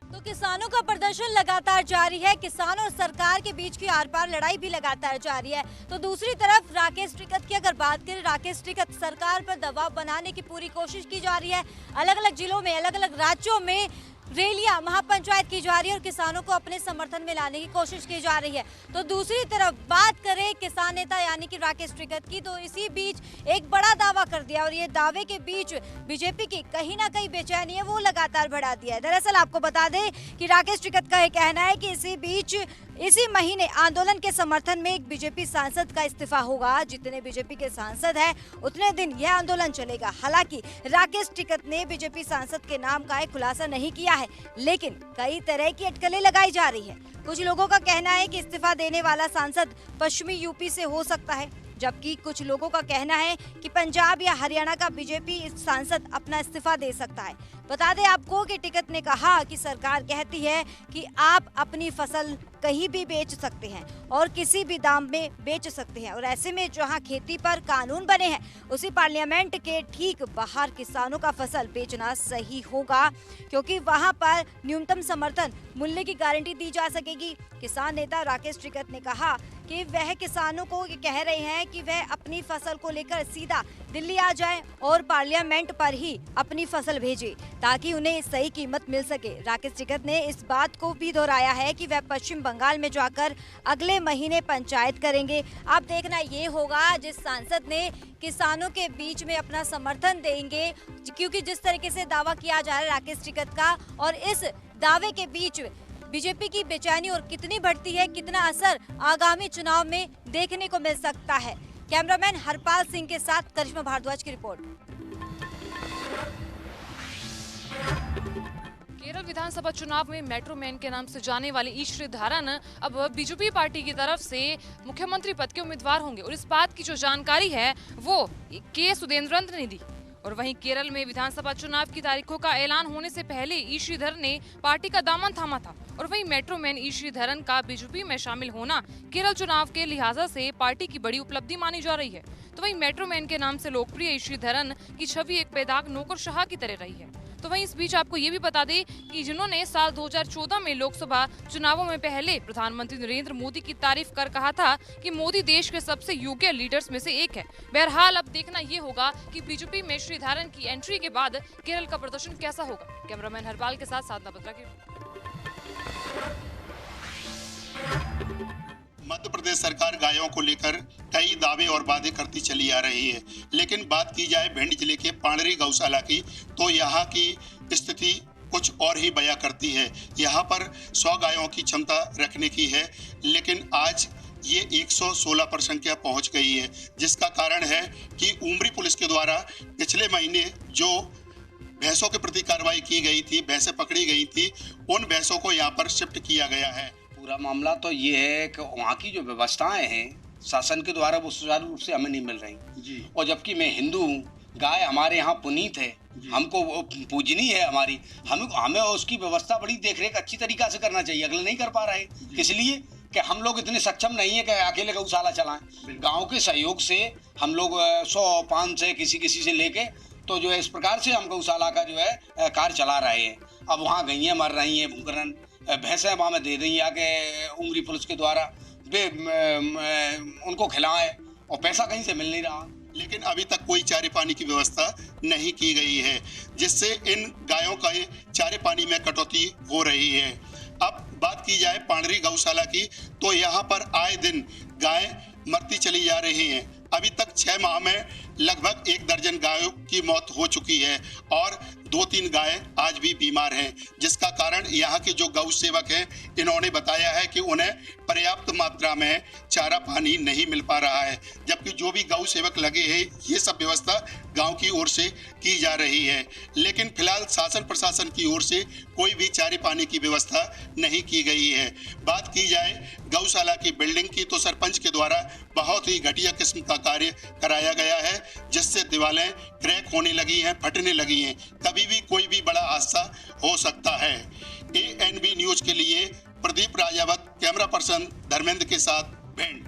तो किसानों का प्रदर्शन लगातार जारी है। किसानों और सरकार के बीच की आर पार लड़ाई भी लगातार जारी है। तो दूसरी तरफ राकेश टिकैत की अगर बात करें, राकेश टिकैत सरकार पर दबाव बनाने की पूरी कोशिश की जा रही है। अलग अलग जिलों में, अलग अलग राज्यों में रैलियां, महापंचायत की जा रही है और किसानों को अपने समर्थन में लाने की कोशिश की जा रही है। तो दूसरी तरफ बात करें किसान नेता यानी कि राकेश टिकैत की, तो इसी बीच एक बड़ा दावा कर दिया और ये दावे के बीच बीजेपी की कहीं ना कहीं बेचैनी है वो लगातार बढ़ा दिया है। दरअसल आपको बता दें कि राकेश टिकैत का ये कहना है कि इसी महीने आंदोलन के समर्थन में एक बीजेपी सांसद का इस्तीफा होगा। जितने बीजेपी के सांसद हैं उतने दिन यह आंदोलन चलेगा। हालांकि राकेश टिकैत ने बीजेपी सांसद के नाम का एक खुलासा नहीं किया है, लेकिन कई तरह की अटकलें लगाई जा रही है। कुछ लोगों का कहना है कि इस्तीफा देने वाला सांसद पश्चिमी यूपी से हो सकता है, जबकि कुछ लोगों का कहना है कि पंजाब या हरियाणा का बीजेपी सांसद अपना इस्तीफा दे सकता है। बता दें आपको कि टिकैत ने कहा कि सरकार कहती है कि आप अपनी फसल कहीं भी बेच सकते हैं और किसी भी दाम में बेच सकते हैं, और ऐसे में जहां खेती पर कानून बने हैं उसी पार्लियामेंट के ठीक बाहर किसानों का फसल बेचना सही होगा, क्योंकि वहां पर न्यूनतम समर्थन मूल्य की गारंटी दी जा सकेगी। किसान नेता राकेश टिकैत ने कहा कि वह किसानों को ये कह रहे हैं कि वह अपनी फसल को लेकर सीधा दिल्ली आ जाएं और पार्लियामेंट पर ही अपनी फसल भेजें ताकि उन्हें सही कीमत मिल सके। राकेश टिकैत ने इस बात को भी दोहराया है कि वह पश्चिम बंगाल में जाकर अगले महीने पंचायत करेंगे। अब देखना ये होगा जिस सांसद ने किसानों के बीच में अपना समर्थन देंगे, क्योंकि जिस तरीके से दावा किया जा रहा है राकेश टिकैत का, और इस दावे के बीच बीजेपी की बेचैनी और कितनी बढ़ती है, कितना असर आगामी चुनाव में देखने को मिल सकता है। कैमरामैन हरपाल सिंह के साथ करिश्मा भारद्वाज की रिपोर्ट। केरल विधानसभा चुनाव में मेट्रो मैन के नाम से जाने वाले ई श्रीधरन अब बीजेपी पार्टी की तरफ से मुख्यमंत्री पद के उम्मीदवार होंगे, और इस बात की जो जानकारी है वो के सुरेंद्रन ने दी। और वहीं केरल में विधानसभा चुनाव की तारीखों का ऐलान होने से पहले ई श्रीधरन ने पार्टी का दामन थामा था, और वहीं मेट्रो मैन ई श्रीधरन का बीजेपी में शामिल होना केरल चुनाव के लिहाजा से पार्टी की बड़ी उपलब्धि मानी जा रही है। तो वहीं मेट्रो मैन के नाम से लोकप्रिय ई श्रीधरन की छवि एक बेदाग नौकरशाह की तरह रही है। तो वहीं इस बीच आपको ये भी बता दें कि जिन्होंने साल 2014 में लोकसभा चुनावों में पहले प्रधानमंत्री नरेंद्र मोदी की तारीफ कर कहा था कि मोदी देश के सबसे योग्य लीडर्स में से एक है। बहरहाल अब देखना ये होगा कि बीजेपी में श्रीधरन की एंट्री के बाद केरल का प्रदर्शन कैसा होगा। कैमरामैन हरपाल के साथ साधना बत्रा की। मध्य प्रदेश सरकार गायों को लेकर कई दावे और वादे करती चली आ रही है, लेकिन बात की जाए भिंड जिले के पांडरी गौशाला की तो यहाँ की स्थिति कुछ और ही बयां करती है। यहाँ पर 100 गायों की क्षमता रखने की है, लेकिन आज ये 116 पर संख्या पहुँच गई है, जिसका कारण है कि उमरी पुलिस के द्वारा पिछले महीने जो भैंसों के प्रति कार्रवाई की गई थी, भैंसें पकड़ी गई थी, उन भैंसों को यहाँ पर शिफ्ट किया गया है। पूरा मामला तो ये है कि वहाँ की जो व्यवस्थाएं हैं शासन के द्वारा वो सुचारू रूप से हमें नहीं मिल रही जी। और जबकि मैं हिंदू हूँ, गाय हमारे यहाँ पुनीत है, हमको पूजनी है हमारी, हमें उसकी व्यवस्था बड़ी देखरेख अच्छी तरीका से करना चाहिए, अगले नहीं कर पा रहे। इसलिए कि हम लोग इतने सक्षम नहीं है कि अकेले गौशाला चलाएं। गाँव के सहयोग से हम लोग 100-500 किसी से लेके तो जो है इस प्रकार से हम गौशाला का जो है कार्य चला रहे हैं। अब वहाँ गैया मर रही हैं, भूखरन भैंसें वहाँ में दे दी आके उमरी पुलिस के द्वारा उनको खिलाएं, और पैसा कहीं से मिल नहीं रहा। लेकिन अभी तक कोई चारे पानी की व्यवस्था नहीं की गई है, जिससे इन गायों का चारे पानी में कटौती हो रही है। अब बात की जाए पांडरी गौशाला की तो यहाँ पर आए दिन गाय मरती चली जा रही हैं। अभी तक 6 माह में लगभग 1 दर्जन गायों की मौत हो चुकी है और 2-3 गायें आज भी बीमार हैं, जिसका कारण यहाँ के जो गौ सेवक हैं इन्होंने बताया है कि उन्हें पर्याप्त मात्रा में चारा पानी नहीं मिल पा रहा है, जबकि जो भी गौ सेवक लगे हैं ये सब व्यवस्था गांव की ओर से की जा रही है। लेकिन फिलहाल शासन प्रशासन की ओर से कोई भी चारे पानी की व्यवस्था नहीं की गई है। बात की जाए गौशाला की बिल्डिंग की तो सरपंच के द्वारा बहुत ही घटिया किस्म का कार्य कराया गया है, जिससे दीवारें क्रैक होने लगी हैं, फटने लगी हैं। कभी भी कोई भी बड़ा हादसा हो सकता है। ANB न्यूज के लिए प्रदीप राजावत, कैमरा पर्सन धर्मेंद्र के साथ भिंड।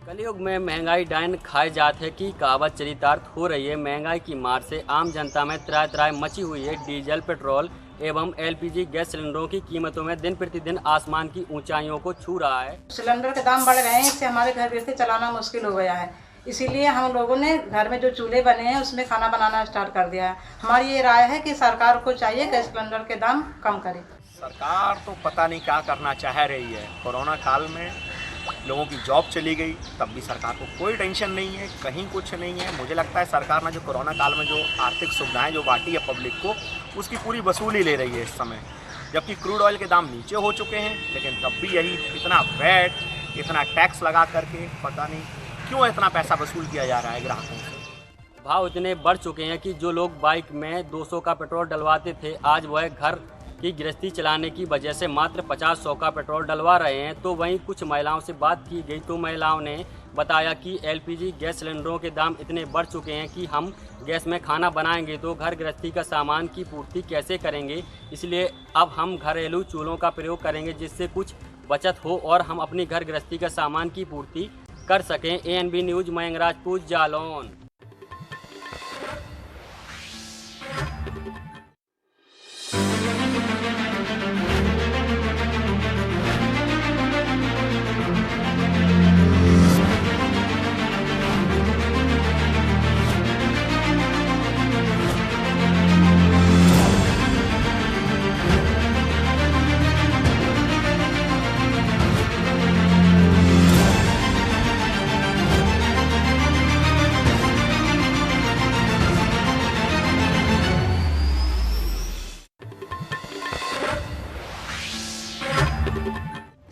कलयुग में महंगाई डायन खाए जात है कि कहावत चरितार्थ हो रही है। महंगाई की मार से आम जनता में त्राय त्राय मची हुई है। डीजल, पेट्रोल एवं एलपीजी गैस सिलेंडरों की कीमतों में दिन प्रतिदिन आसमान की ऊंचाइयों को छू रहा है। सिलेंडर के दाम बढ़ गए हैं, इससे हमारे घर गृहस्थी चलाना मुश्किल हो गया है। इसीलिए हम लोगों ने घर में जो चूल्हे बने हैं उसमें खाना बनाना स्टार्ट कर दिया है। हमारी ये राय है कि सरकार को चाहिए गैस सिलेंडर के दाम कम करे। सरकार तो पता नहीं क्या करना चाह रही है। कोरोना काल में लोगों की जॉब चली गई, तब भी सरकार को कोई टेंशन नहीं है, कहीं कुछ नहीं है। मुझे लगता है सरकार ने जो कोरोना काल में जो आर्थिक सुविधाएं जो बांटी है पब्लिक को, उसकी पूरी वसूली ले रही है इस समय। जबकि क्रूड ऑयल के दाम नीचे हो चुके हैं, लेकिन तब भी यही इतना वैट, इतना टैक्स लगा करके पता नहीं क्यों इतना पैसा वसूल किया जा रहा है ग्राहकों से। भाव इतने बढ़ चुके हैं कि जो लोग बाइक में 200 का पेट्रोल डलवाते थे, आज वह घर की गृहस्थी चलाने की वजह से मात्र 50-100 का पेट्रोल डलवा रहे हैं। तो वहीं कुछ महिलाओं से बात की गई तो महिलाओं ने बताया कि एलपीजी गैस सिलेंडरों के दाम इतने बढ़ चुके हैं कि हम गैस में खाना बनाएंगे तो घर गृहस्थी का सामान की पूर्ति कैसे करेंगे, इसलिए अब हम घरेलू चूल्हों का प्रयोग करेंगे जिससे कुछ बचत हो और हम अपनी घर गृहस्थी का सामान की पूर्ति कर सकें। ANB news Mayank Rajput, Jalaun.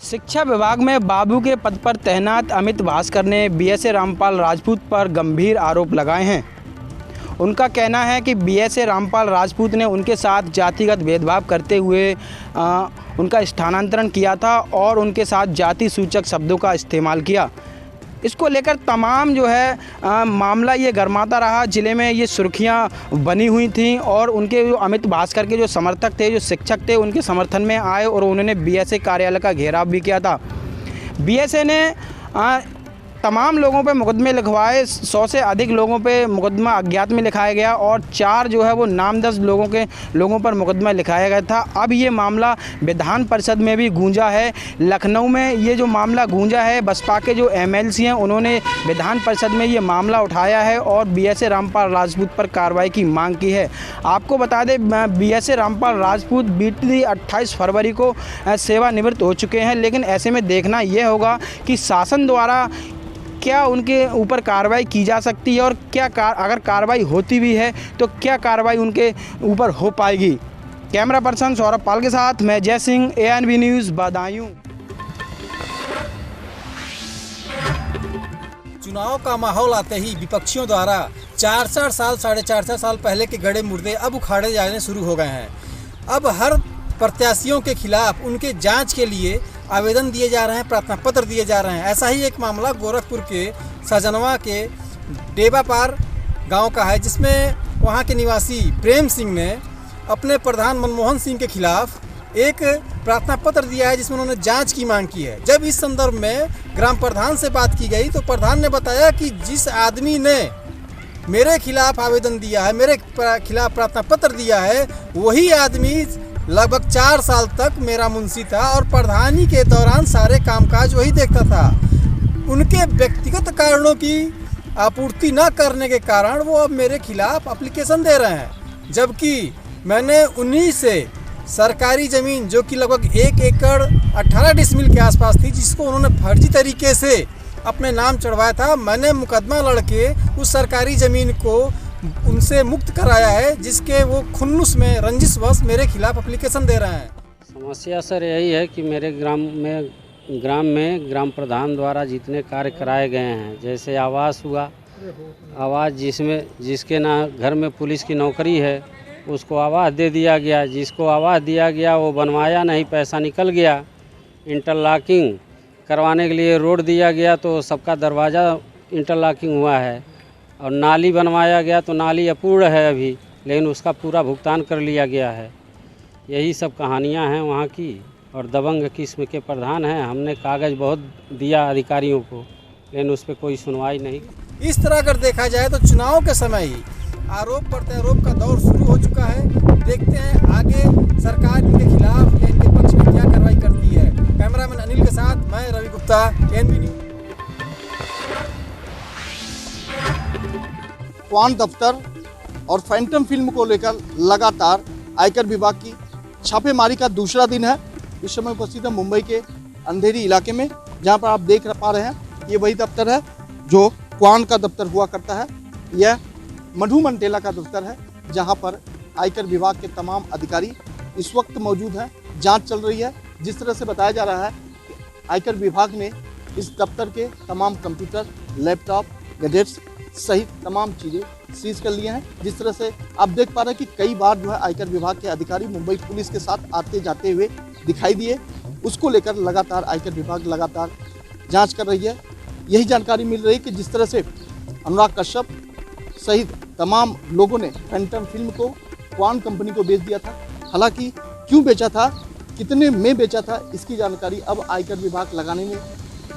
शिक्षा विभाग में बाबू के पद पर तैनात अमित भास्कर ने बीएसए रामपाल राजपूत पर गंभीर आरोप लगाए हैं। उनका कहना है कि बीएसए रामपाल राजपूत ने उनके साथ जातिगत भेदभाव करते हुए उनका स्थानांतरण किया था और उनके साथ जाति सूचक शब्दों का इस्तेमाल किया। इसको लेकर तमाम जो है मामला ये गरमाता रहा। ज़िले में ये सुर्खियां बनी हुई थीं और उनके जो अमित भास्कर के जो समर्थक थे, जो शिक्षक थे, उनके समर्थन में आए और उन्होंने बीएसए कार्यालय का घेराव भी किया था। बीएसए ने तमाम लोगों पे मुकदमे लिखवाए, 100 से अधिक लोगों पे मुकदमा अज्ञात में लिखाया गया और 4 जो है वो नामजद लोगों पर मुकदमा लिखाया गया था। अब ये मामला विधान परिषद में भी गूंजा है। लखनऊ में ये जो मामला गूंजा है, बसपा के जो एमएलसी हैं उन्होंने विधान परिषद में ये मामला उठाया है और बीएसए रामपाल राजपूत पर कार्रवाई की मांग की है। आपको बता दें, बीएसए रामपाल राजपूत बीती 28 फरवरी को सेवानिवृत्त हो चुके हैं, लेकिन ऐसे में देखना यह होगा कि शासन द्वारा क्या उनके ऊपर कार्रवाई की जा सकती है और क्या अगर कार्रवाई होती भी है तो क्या कार्रवाई उनके ऊपर हो पाएगी। कैमरा पर्सन सौरभ पाल के साथ मैं जय सिंह, एएनबी न्यूज़, बदायूं। चुनाव का माहौल आते ही विपक्षियों द्वारा 4-4 साल, 4.5 साल पहले के गड़े मुर्दे अब उखाड़े जाने शुरू हो गए हैं। अब हर प्रत्याशियों के खिलाफ उनके जांच के लिए आवेदन दिए जा रहे हैं, प्रार्थना पत्र दिए जा रहे हैं। ऐसा ही एक मामला गोरखपुर के सजनवा के डेबापार गांव का है, जिसमें वहां के निवासी प्रेम सिंह ने अपने प्रधान मनमोहन सिंह के खिलाफ एक प्रार्थना पत्र दिया है जिसमें उन्होंने जांच की मांग की है। जब इस संदर्भ में ग्राम प्रधान से बात की गई तो प्रधान ने बताया कि जिस आदमी ने मेरे खिलाफ आवेदन दिया है, मेरे खिलाफ प्रार्थना पत्र दिया है, वही आदमी लगभग 4 साल तक मेरा मुंशी था और प्रधानी के दौरान सारे कामकाज वही देखता था। उनके व्यक्तिगत कारणों की आपूर्ति न करने के कारण वो अब मेरे खिलाफ एप्लीकेशन दे रहे हैं, जबकि मैंने उन्हीं से सरकारी ज़मीन जो कि लगभग 1 एकड़ 18 डिसमिल के आसपास थी, जिसको उन्होंने फर्जी तरीके से अपने नाम चढ़वाया था, मैंने मुकदमा लड़के उस सरकारी ज़मीन को उनसे मुक्त कराया है, जिसके वो खुन्नुस में रंजिशवश मेरे खिलाफ एप्लीकेशन दे रहे हैं। समस्या सर यही है कि मेरे ग्राम में ग्राम प्रधान द्वारा जितने कार्य कराए गए हैं, जैसे आवास हुआ, आवास जिसके ना घर में पुलिस की नौकरी है उसको आवास दे दिया गया, जिसको आवास दिया गया वो बनवाया नहीं, पैसा निकल गया। इंटरलॉकिंग करवाने के लिए रोड दिया गया तो सबका दरवाज़ा इंटरलॉकिंग हुआ है, और नाली बनवाया गया तो नाली अपूर्ण है अभी, लेकिन उसका पूरा भुगतान कर लिया गया है। यही सब कहानियां हैं वहाँ की, और दबंग किस्म के प्रधान हैं। हमने कागज़ बहुत दिया अधिकारियों को, लेकिन उस पर कोई सुनवाई नहीं। इस तरह अगर देखा जाए तो चुनाव के समय ही आरोप प्रत्यारोप का दौर शुरू हो चुका है। देखते हैं आगे सरकार इनके खिलाफ या इनके पक्ष में क्या कार्रवाई करती है। कैमरामैन अनिल के साथ मैं रवि गुप्ता, एनबी न्यूज। क्वान दफ्तर और फैंटम फिल्म को लेकर लगातार आयकर विभाग की छापेमारी का दूसरा दिन है। इस समय उपस्थित है मुंबई के अंधेरी इलाके में, जहां पर आप देख पा रहे हैं ये वही दफ्तर है जो क्वान का दफ्तर हुआ करता है। यह मधु मंटेला का दफ्तर है, जहां पर आयकर विभाग के तमाम अधिकारी इस वक्त मौजूद हैं। जांच चल रही है। जिस तरह से बताया जा रहा है कि आयकर विभाग ने इस दफ्तर के तमाम कंप्यूटर, लैपटॉप, गैजेट्स सहित तमाम चीज़ें सीज कर लिए हैं। जिस तरह से आप देख पा रहे हैं कि कई बार जो है आयकर विभाग के अधिकारी मुंबई पुलिस के साथ आते जाते हुए दिखाई दिए। उसको लेकर लगातार आयकर विभाग लगातार जांच कर रही है। यही जानकारी मिल रही है कि जिस तरह से अनुराग कश्यप सहित तमाम लोगों ने फैंटम फिल्म को क्वान कंपनी को बेच दिया था। हालांकि क्यों बेचा था, कितने में बेचा था, इसकी जानकारी अब आयकर विभाग लगाने में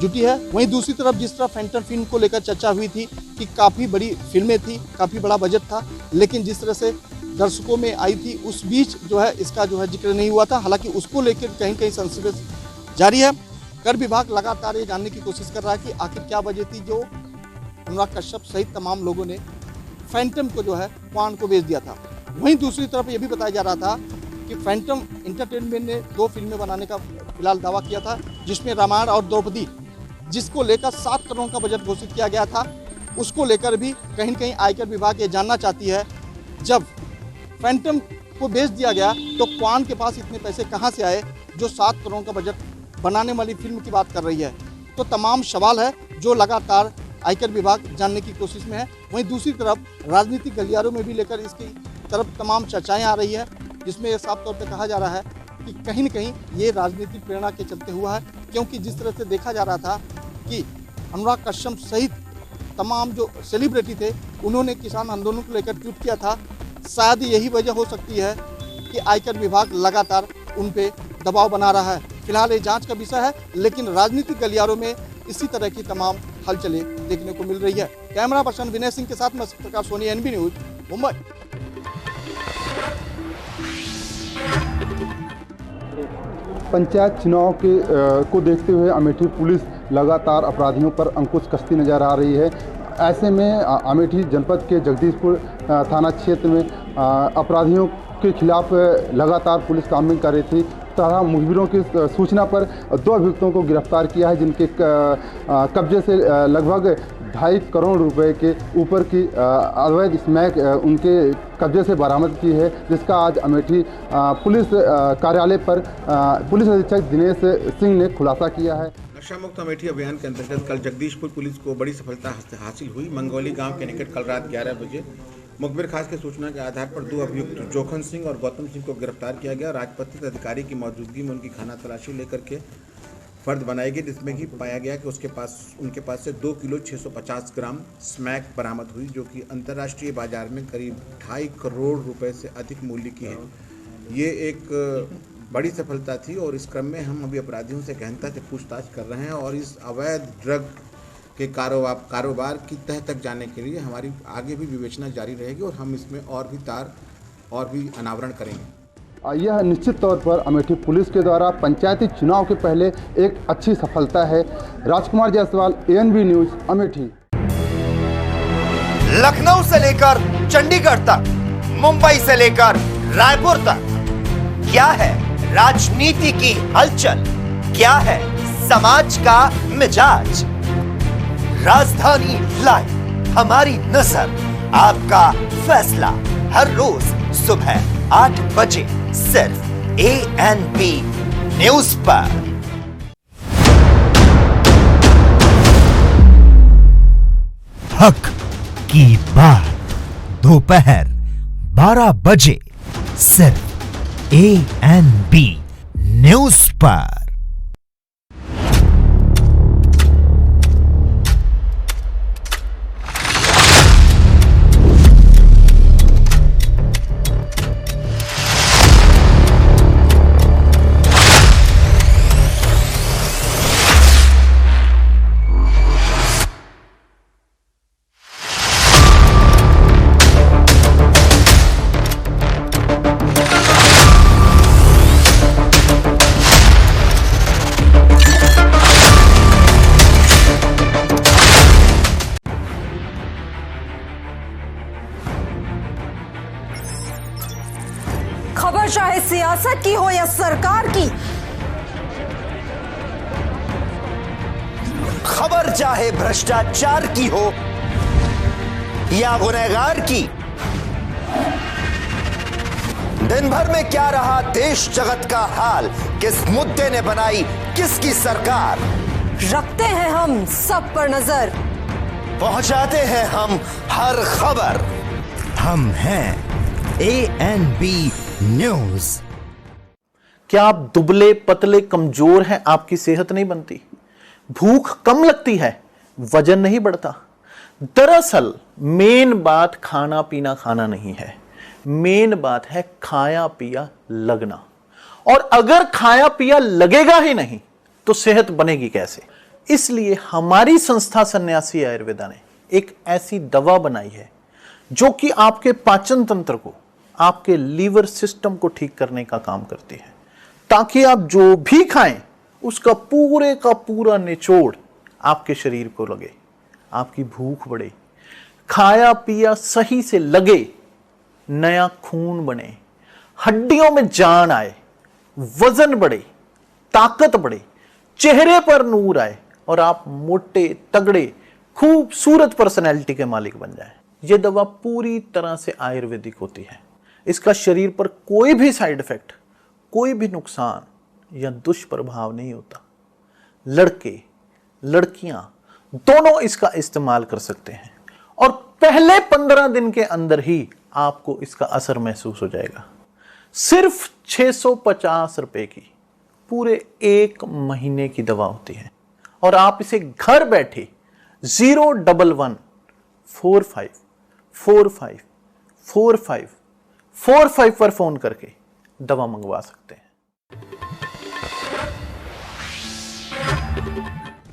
जुटी है। वहीं दूसरी तरफ जिस तरह फैंटम फिल्म को लेकर चर्चा हुई थी कि काफ़ी बड़ी फिल्में थी, काफ़ी बड़ा बजट था, लेकिन जिस तरह से दर्शकों में आई थी उस बीच जो है इसका जो है जिक्र नहीं हुआ था। हालांकि उसको लेकर कहीं कहीं संशय जारी है। कर विभाग लगातार ये जानने की कोशिश कर रहा है कि आखिर क्या वजह थी जो अनुराग कश्यप सहित तमाम लोगों ने फैंटम को जो है क्वान को बेच दिया था। वहीं दूसरी तरफ ये भी बताया जा रहा था कि फैंटम एंटरटेनमेंट ने 2 फिल्में बनाने का फिलहाल दावा किया था, जिसमें रामायण और द्रौपदी, जिसको लेकर 7 करोड़ का बजट घोषित किया गया था। उसको लेकर भी कहीं कहीं आयकर विभाग ये जानना चाहती है, जब फैंटम को बेच दिया गया तो क्वान के पास इतने पैसे कहाँ से आए जो 7 करोड़ का बजट बनाने वाली फिल्म की बात कर रही है। तो तमाम सवाल है जो लगातार आयकर विभाग जानने की कोशिश में है। वहीं दूसरी तरफ राजनीतिक गलियारों में भी लेकर इसकी तरफ तमाम चर्चाएं आ रही है, जिसमें यह साफ तौर पे कहा जा रहा है कि कहीं न कहीं ये राजनीतिक प्रेरणा के चलते हुआ है। क्योंकि जिस तरह से देखा जा रहा था कि अनुराग कश्यप सहित तमाम जो सेलिब्रिटी थे उन्होंने किसान आंदोलन को लेकर ट्वीट किया था। शायद यही वजह हो सकती है कि आयकर विभाग लगातार उन पे दबाव बना रहा है। फिलहाल ये जांच का विषय है, लेकिन राजनीतिक गलियारों में इसी तरह की तमाम हलचलें देखने को मिल रही है। कैमरा पर्सन विनय सिंह के साथ मैं पत्रकार सोनी, एनबी न्यूज, मुंबई। पंचायत चुनाव को देखते हुए अमेठी पुलिस लगातार अपराधियों पर अंकुश कसती नजर आ रही है। ऐसे में अमेठी जनपद के जगदीशपुर थाना क्षेत्र में अपराधियों के खिलाफ लगातार पुलिस कामगिरी कर रही थी। तथा मुखबिरों की सूचना पर 2 अभियुक्तों को गिरफ्तार किया है, जिनके कब्जे से लगभग 2.5 करोड़ रुपए के ऊपर की अवैध स्मैक उनके कब्जे से बरामद की है, जिसका आज अमेठी पुलिस कार्यालय पर पुलिस अधीक्षक दिनेश सिंह ने खुलासा किया है। नशा मुक्त अमेठी अभियान के अंतर्गत कल जगदीशपुर पुलिस को बड़ी सफलता हासिल हुई। मंगोली गांव के निकट कल रात 11 बजे मुखबिर खास की सूचना के आधार पर 2 अभियुक्त जोखन सिंह और गौतम सिंह को गिरफ्तार किया गया। राजपत्रित अधिकारी की मौजूदगी में उनकी खाना तलाशी लेकर के फर्द बनाई गई, जिसमें कि पाया गया कि उनके पास से 2 किलो 650 ग्राम स्मैक बरामद हुई, जो कि अंतर्राष्ट्रीय बाजार में करीब 2.5 करोड़ रुपए से अधिक मूल्य की है। ये एक बड़ी सफलता थी और इस क्रम में हम अभी अपराधियों से गहनता से पूछताछ कर रहे हैं और इस अवैध ड्रग के कारोबार की तह तक जाने के लिए हमारी आगे भी विवेचना जारी रहेगी और हम इसमें और भी अनावरण करेंगे। यह निश्चित तौर पर अमेठी पुलिस के द्वारा पंचायती चुनाव के पहले एक अच्छी सफलता है। राजकुमार जायसवाल, एएनबी न्यूज, अमेठी। लखनऊ से लेकर चंडीगढ़ तक, मुंबई से लेकर रायपुर तक, क्या है राजनीति की हलचल, क्या है समाज का मिजाज। राजधानी लाइव, हमारी नजर, आपका फैसला, हर रोज सुबह 8 बजे सिर्फ एएनबी न्यूज पर। हक की बात दोपहर 12 बजे सिर्फ एएनबी न्यूज पर। खबर चाहे सियासत की हो या सरकार की, खबर चाहे भ्रष्टाचार की हो या गुनहगार की, दिन भर में क्या रहा देश जगत का हाल, किस मुद्दे ने बनाई किसकी सरकार, रखते हैं हम सब पर नजर, पहुंचाते हैं हम हर खबर। हम हैं ANB न्यूज। क्या आप दुबले पतले कमजोर हैं, आपकी सेहत नहीं बनती, भूख कम लगती है, वजन नहीं बढ़ता? दरअसल मेन बात खाना पीना खाना नहीं है, मेन बात है खाया पिया लगना। और अगर खाया पिया लगेगा ही नहीं तो सेहत बनेगी कैसे? इसलिए हमारी संस्था सन्यासी आयुर्वेदा ने एक ऐसी दवा बनाई है जो कि आपके पाचन तंत्र को, आपके लीवर सिस्टम को ठीक करने का काम करती है, ताकि आप जो भी खाएं उसका पूरे का पूरा निचोड़ आपके शरीर को लगे, आपकी भूख बढ़े, खाया पिया सही से लगे, नया खून बने, हड्डियों में जान आए, वजन बढ़े, ताकत बढ़े, चेहरे पर नूर आए और आप मोटे तगड़े खूबसूरत पर्सनैलिटी के मालिक बन जाएं। यह दवा पूरी तरह से आयुर्वेदिक होती है। इसका शरीर पर कोई भी साइड इफेक्ट, कोई भी नुकसान या दुष्प्रभाव नहीं होता। लड़के लड़कियां दोनों इसका इस्तेमाल कर सकते हैं और पहले 15 दिन के अंदर ही आपको इसका असर महसूस हो जाएगा। सिर्फ 650 रुपए की पूरे 1 महीने की दवा होती है और आप इसे घर बैठे 01145454545 पर फोन करके दवा मंगवा सकते हैं।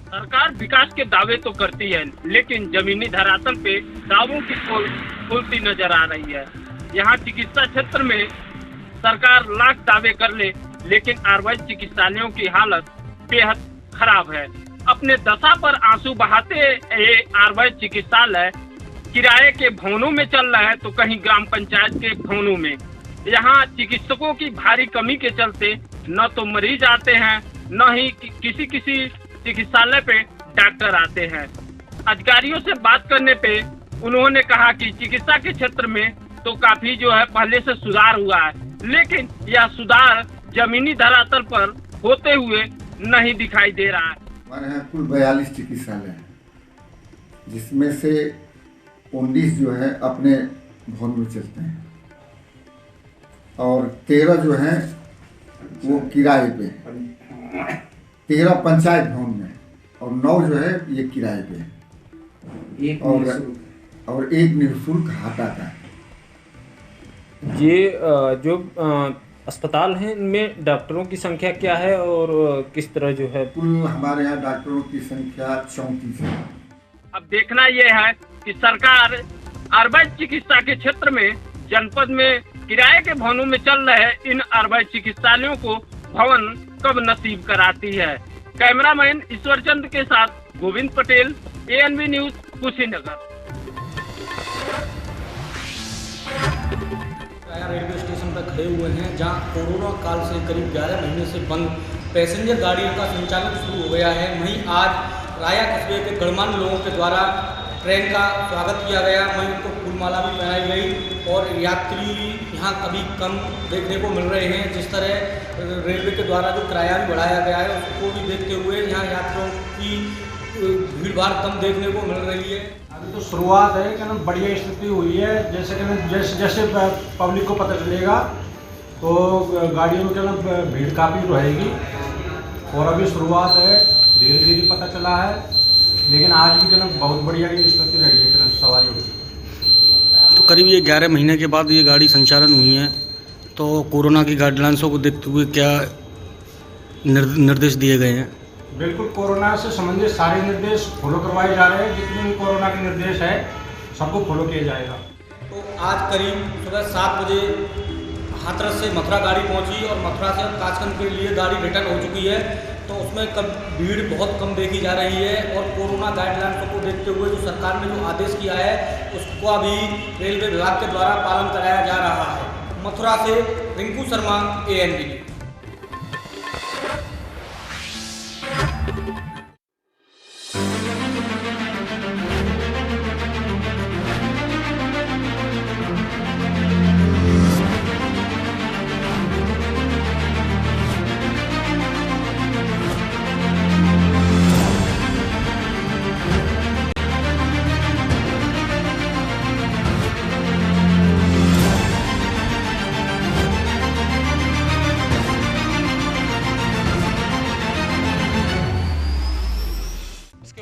सरकार विकास के दावे तो करती है, लेकिन जमीनी धरातल पे दावों की पोल खुलती नजर आ रही है। यहाँ चिकित्सा क्षेत्र में सरकार लाख दावे कर ले, लेकिन आयुर्वेद चिकित्सालयों की हालत बेहद खराब है। अपने दशा पर आंसू बहाते ये आयुर्वेद चिकित्सालय किराए के भवनों में चल रहा है तो कहीं ग्राम पंचायत के भवनों में। यहाँ चिकित्सकों की भारी कमी के चलते न तो मरीज आते हैं, न ही किसी चिकित्सालय पे डॉक्टर आते हैं। अधिकारियों से बात करने पे उन्होंने कहा कि चिकित्सा के क्षेत्र में तो काफी जो है पहले से सुधार हुआ है, लेकिन यह सुधार जमीनी धरातल पर होते हुए नहीं दिखाई दे रहा है। हमारे यहाँ कुल 42 चिकित्सालय हैं, जिसमें से 19 जो है अपने भवन में चलते हैं और 13 जो हैं वो किराए पे, 13 पंचायत भवन में और 9 जो है ये किराए पे और एक निःशुल्क हाटा का। ये जो अस्पताल हैं इनमें डॉक्टरों की संख्या क्या है और किस तरह जो है? कुल हमारे यहाँ डॉक्टरों की संख्या 34 है। अब देखना यह है कि सरकार आयुर्वेद चिकित्सा के क्षेत्र में जनपद में किराए के भवनों में चल रहे इन आयुर्वेद चिकित्सालयों को भवन कब नसीब कराती है। कैमरामैन ईश्वर चंद्र के साथ Govind Patel, ANB news, Kushinagar. Railway station पर खड़े हुए हैं, जहां कोरोना काल से करीब 11 महीने से बंद पैसेंजर गाड़ियों का संचालन शुरू हो गया है। वहीं आज राया कस्बे के गणमान्य लोगों के द्वारा ट्रेन का स्वागत किया गया, वहीं उनको फूलमाला भी पहनाई गई और यात्री यहाँ कभी कम देखने को मिल रहे हैं। जिस तरह रेलवे के द्वारा जो किराया भी बढ़ाया गया है उसको भी देखते हुए यहाँ यात्रियों की भीड़-भाड़ कम देखने को मिल रही है। अभी तो शुरुआत है कि ना बढ़िया स्थिति हुई है, जैसे कि जैसे पब्लिक को पता चलेगा तो गाड़ियों में ना भीड़ काफ़ी रहेगी और अभी शुरुआत है, धीरे धीरे पता चला है, लेकिन आज भी ना बहुत बढ़िया स्थिति रही है सवारियों की। तो करीब ये 11 महीने के बाद ये गाड़ी संचालन हुई है, तो कोरोना की गाइडलाइंसों को देखते हुए क्या निर्देश दिए गए हैं? बिल्कुल, कोरोना से संबंधित सारे निर्देश फॉलो करवाए जा रहे हैं। जितने भी कोरोना के निर्देश है सबको फॉलो किया जाएगा। तो आज करीब सुबह 7 बजे हाथरस से मथुरा गाड़ी पहुंची और मथुरा से कासगंज के लिए गाड़ी रिटर्न हो चुकी है, तो उसमें भीड़ बहुत कम देखी जा रही है और कोरोना गाइडलाइंस को देखते हुए जो सरकार ने जो आदेश किया है उसको अभी रेलवे विभाग के द्वारा पालन कराया जा रहा है। मथुरा से रिंकू शर्मा, ANB न्यूज।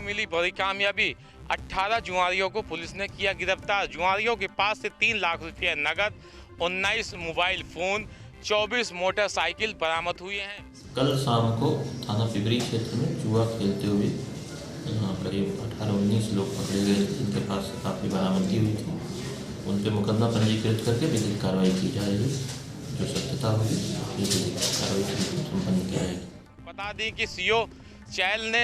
मिली बड़ी कामयाबी, 18 जुआरियों को पुलिस ने किया गिरफ्तार। जुआरियों के पास से 3 लाख रुपये नगद, 19 मोबाइल फोन, 24 मोटरसाइकिल बरामद हुए हैं। कल शाम को थाना पिपरी क्षेत्र में जुआ खेलते हुए करीब 18-19 लोग पकड़े गए थे, जिनके पास से काफ़ी बरामदगी हुई थी। उन पर मुकदमा पंजीकृत करके विधिक कार्रवाई की जा रही है। जो सत्यता होगी विधिक कार्रवाई संपन्न की जाएगी। बता दें कि सीओ चैल ने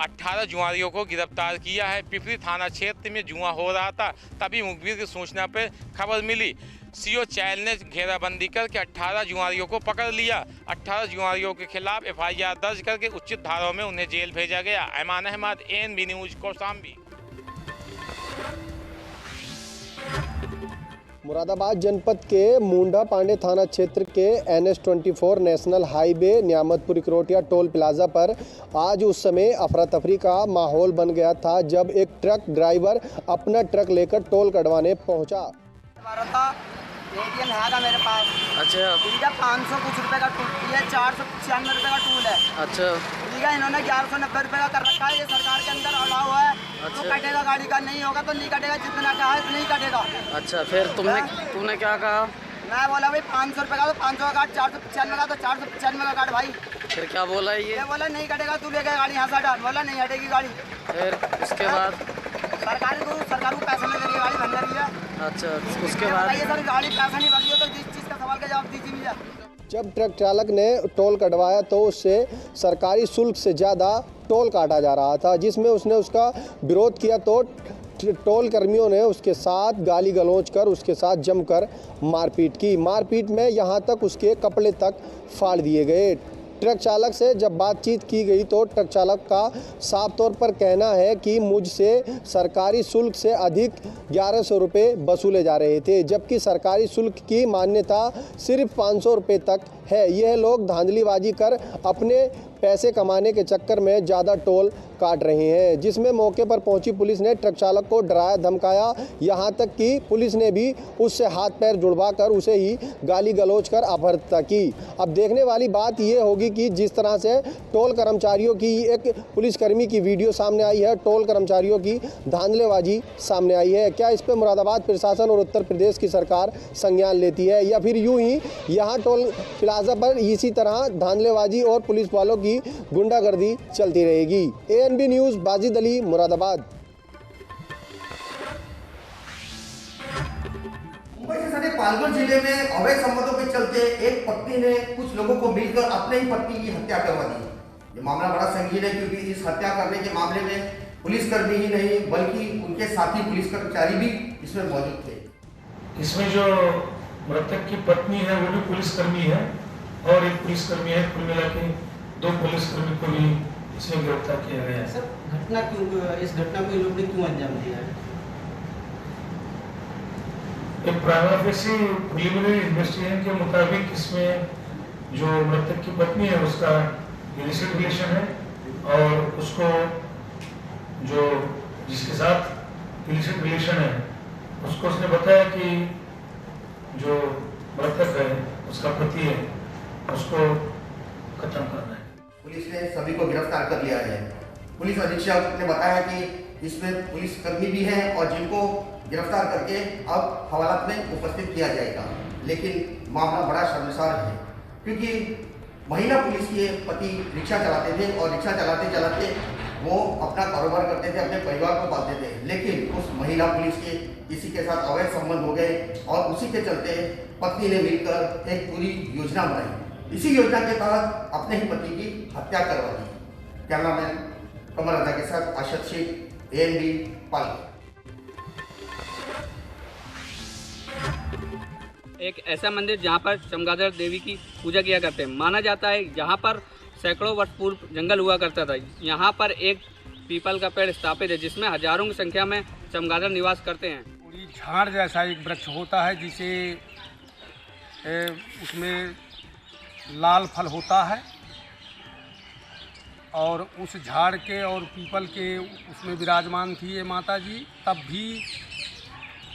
18 जुआरियों को गिरफ्तार किया है। पिपरी थाना क्षेत्र में जुआ हो रहा था, तभी मुखबिर की सूचना पर खबर मिली। सीओ चैल ने घेराबंदी करके 18 जुआरियों को पकड़ लिया। 18 जुआरियों के खिलाफ FIR दर्ज करके उचित धाराओं में उन्हें जेल भेजा गया। Aiman Ahmad, ANB news, Kaushambi. मुरादाबाद जनपद के मुंडा पांडे थाना क्षेत्र के NH-24 national highway Nyamatpur Ikrotia toll plaza पर आज उस समय अफरा तफरी का माहौल बन गया था जब एक ट्रक ड्राइवर अपना ट्रक लेकर टोल कटवाने पहुंचा। ATM है मेरे पास। अच्छा। ठीक है, 500 कुछ रुपए का टूल, ये 496 रुपए का टूल है। अच्छा। ठीक है, इन्होंने 1190 रुपए का कर रखा है। ये सरकार के अंदर अलाउ है। अच्छा। तो कटेगा गाड़ी का, नहीं होगा तो नहीं कटेगा, जितना कहा है नहीं कटेगा। अच्छा, फिर तुमने क्या कहा? मैं बोला भाई 500 रुपए का तो 500 का काट, 495 का तो 495 का काट भाई। फिर क्या बोला ये बोला नहीं कटेगा, तू लेकर गाड़ी यहाँ से हटा। बोला नहीं हटेगी गाड़ी। फिर उसके बाद सरकार को पैसा नहीं देगी, गाड़ी बन रही है। अच्छा, उसके बाद ये सर गाड़ी पैसा नहीं भरी हो तो जिस चीज़ का सवाल का जवाब दीजिए मुझे। जब ट्रक चालक ने टोल कटवाया तो उससे सरकारी शुल्क से ज़्यादा टोल काटा जा रहा था, जिसमें उसने उसका विरोध किया तो टोल कर्मियों ने उसके साथ गाली गलौज कर उसके साथ जमकर मारपीट की। मारपीट में यहाँ तक उसके कपड़े तक फाड़ दिए गए। ट्रक चालक से जब बातचीत की गई तो ट्रक चालक का साफ तौर पर कहना है कि मुझसे सरकारी शुल्क से अधिक 1100 रुपये वसूले जा रहे थे, जबकि सरकारी शुल्क की मान्यता सिर्फ 500 रुपये तक है। यह लोग धांधलीबाजी कर अपने पैसे कमाने के चक्कर में ज़्यादा टोल काट रहे हैं, जिसमें मौके पर पहुंची पुलिस ने ट्रक चालक को डराया धमकाया। यहां तक कि पुलिस ने भी उससे हाथ पैर जुड़वाकर उसे ही गाली गलौज कर अपहृता की। अब देखने वाली बात यह होगी कि जिस तरह से टोल कर्मचारियों की एक पुलिसकर्मी की वीडियो सामने आई है, टोल कर्मचारियों की धांधलेबाजी सामने आई है, क्या इस पर मुरादाबाद प्रशासन और उत्तर प्रदेश की सरकार संज्ञान लेती है या फिर यूं ही यहाँ टोल प्लाजा पर इसी तरह धांधलेबाजी और पुलिस वालों की गुंडागर्दी चलती रहेगी। ANB news, Bajid Ali, Moradabad. मुंबई से सटे पालघर जिले में अवैध संबंधों के चलते एक पत्नी ने कुछ लोगों को मिलकर अपने ही पत्नी की हत्या करवा दी। ये मामला बड़ा संगीन है क्योंकि इस हत्या करने के मामले में पुलिसकर्मी ही नहीं बल्कि उनके साथी पुलिस कर्मचारी भी इसमें मौजूद थे। इसमें जो मृतक की पत्नी है वो भी पुलिसकर्मी है और एक पुलिसकर्मी है। कुल मिला के 2 पुलिसकर्मी को भी इसमें गिरफ्तार किया गया है। सर, इस घटना को इन लोगों ने क्यों अंजाम दिया है? एक प्राइमरी प्रिलिमिनरी इन्वेस्टिगेशन के मुताबिक इसमें जो मृतक की पत्नी है उसका इलिसिट रिलेशन है और उसको जो जिसके साथ इलिसिट रिलेशन है उसको उसने बताया कि जो मृतक है उसका पति है उसको खत्म करना है। पुलिस ने सभी को गिरफ्तार कर लिया है। पुलिस अधीक्षक ने बताया कि इसमें पुलिसकर्मी भी हैं और जिनको गिरफ्तार करके अब हवालात में उपस्थित किया जाएगा। लेकिन मामला बड़ा शर्मसार है क्योंकि महिला पुलिस के पति रिक्शा चलाते थे और रिक्शा चलाते चलाते वो अपना कारोबार करते थे, अपने परिवार को पालते थे, लेकिन उस महिला पुलिस के किसी के साथ अवैध संबंध हो गए और उसी के चलते पत्नी ने मिलकर एक पूरी योजना बनाई। इसी योजना के तहत अपने ही पति की हत्या करवा दी। कैमरामैन कमर रजा के साथ आशत शेख, ANB पालघर। एक ऐसा मंदिर जहाँ पर चमगादड़ देवी की पूजा किया करते हैं। माना जाता है यहाँ पर सैकड़ों वर्ष पूर्व जंगल हुआ करता था। यहाँ पर एक पीपल का पेड़ स्थापित है जिसमें हजारों की संख्या में चमगादड़ निवास करते हैं। पूरी झाड़ जैसा एक वृक्ष होता है जिसे उसमें लाल फल होता है और उस झाड़ के और पीपल के उसमें विराजमान थी ये माता जी। तब भी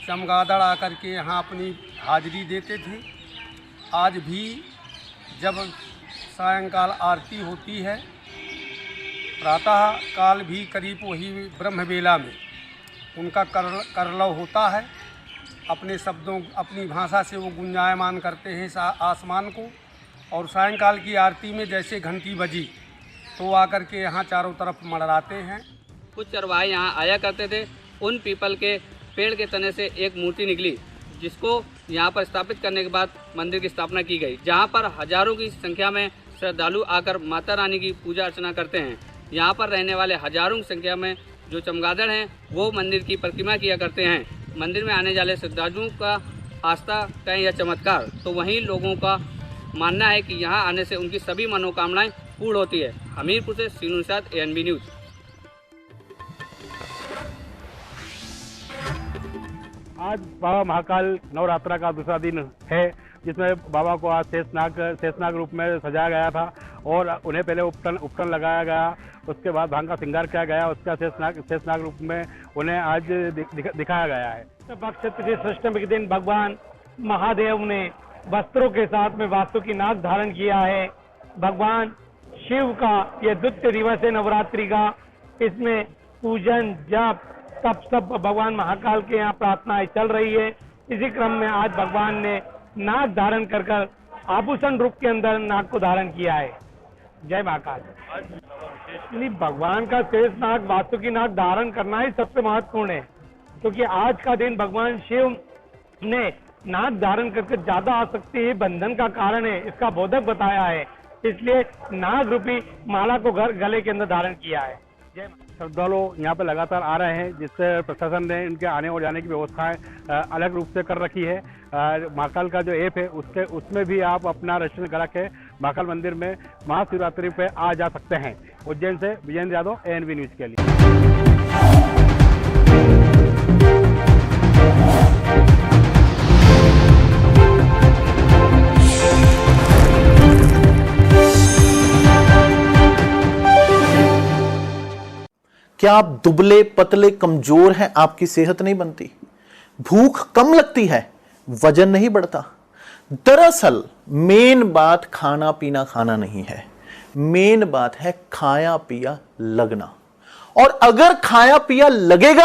चमगादड़ आकर के यहाँ अपनी हाजिरी देते थे। आज भी जब सायंकाल आरती होती है, प्रातः काल भी करीब वही ब्रह्म बेला में उनका करलव होता है। अपने शब्दों अपनी भाषा से वो गुंजायमान करते हैं आसमान को। और सायंकाल की आरती में जैसे घंटी बजी तो आकर के यहाँ चारों तरफ मंडराते हैं। कुछ चरवाहे यहाँ आया करते थे। उन पीपल के पेड़ के तने से एक मूर्ति निकली जिसको यहाँ पर स्थापित करने के बाद मंदिर की स्थापना की गई, जहाँ पर हजारों की संख्या में श्रद्धालु आकर माता रानी की पूजा अर्चना करते हैं। यहाँ पर रहने वाले हजारों की संख्या में जो चमगादड़ हैं वो मंदिर की परिक्रमा किया करते हैं। मंदिर में आने वाले श्रद्धालुओं का आस्था कहें या चमत्कार, तो वहीं लोगों का मानना है कि यहाँ आने से उनकी सभी मनोकामनाएं पूर्ण होती है। हमीरपुर से सीनू निषाद, ANB न्यूज़। आज बाबा महाकाल नवरात्रा का दूसरा दिन है जिसमें बाबा को आज शेषनाग रूप में सजाया गया था और उन्हें पहले उपटन लगाया गया, उसके बाद भांग का श्रृंगार किया गया, उसका शेषनाग रूप में उन्हें आज दिखाया गया है। षष्टमी के दिन भगवान महादेव ने वस्त्रों के साथ में वासुकी नाग धारण किया है। भगवान शिव का यह द्वितीय दिवस है नवरात्रि का। इसमें पूजन जप तब सब भगवान महाकाल के यहाँ प्रार्थनाएं चल रही है। इसी क्रम में आज भगवान ने नाग धारण कर आभूषण रूप के अंदर नाग को धारण किया है। जय महाकाल। भगवान का शेष नाग वासुकी नाग धारण करना ही सबसे महत्वपूर्ण है, क्योंकि आज का दिन भगवान शिव ने नाग धारण करके ज्यादा आसक्ति बंधन का कारण है, इसका बोधक बताया है। इसलिए नाग रूपी माला को गले के अंदर धारण किया है। श्रद्धालु यहाँ पे लगातार आ रहे हैं, जिससे प्रशासन ने इनके आने और जाने की व्यवस्थाएं अलग रूप से कर रखी है। महाकाल का जो ऐप है उसमें भी आप अपना रजिस्ट्रेशन करा के महाकाल मंदिर में महाशिवरात्रि पे आ जा सकते हैं। उज्जैन से विजेंद्र यादव, ANB न्यूज के लिए। क्या आप दुबले पतले कमजोर हैं, आपकी सेहत नहीं बनती, भूख कम लगती है, वजन नहीं बढ़ता? दरअसल मेन बात खाना पीना खाना नहीं है, मेन बात है खाया पिया लगना। और अगर खाया पिया लगेगा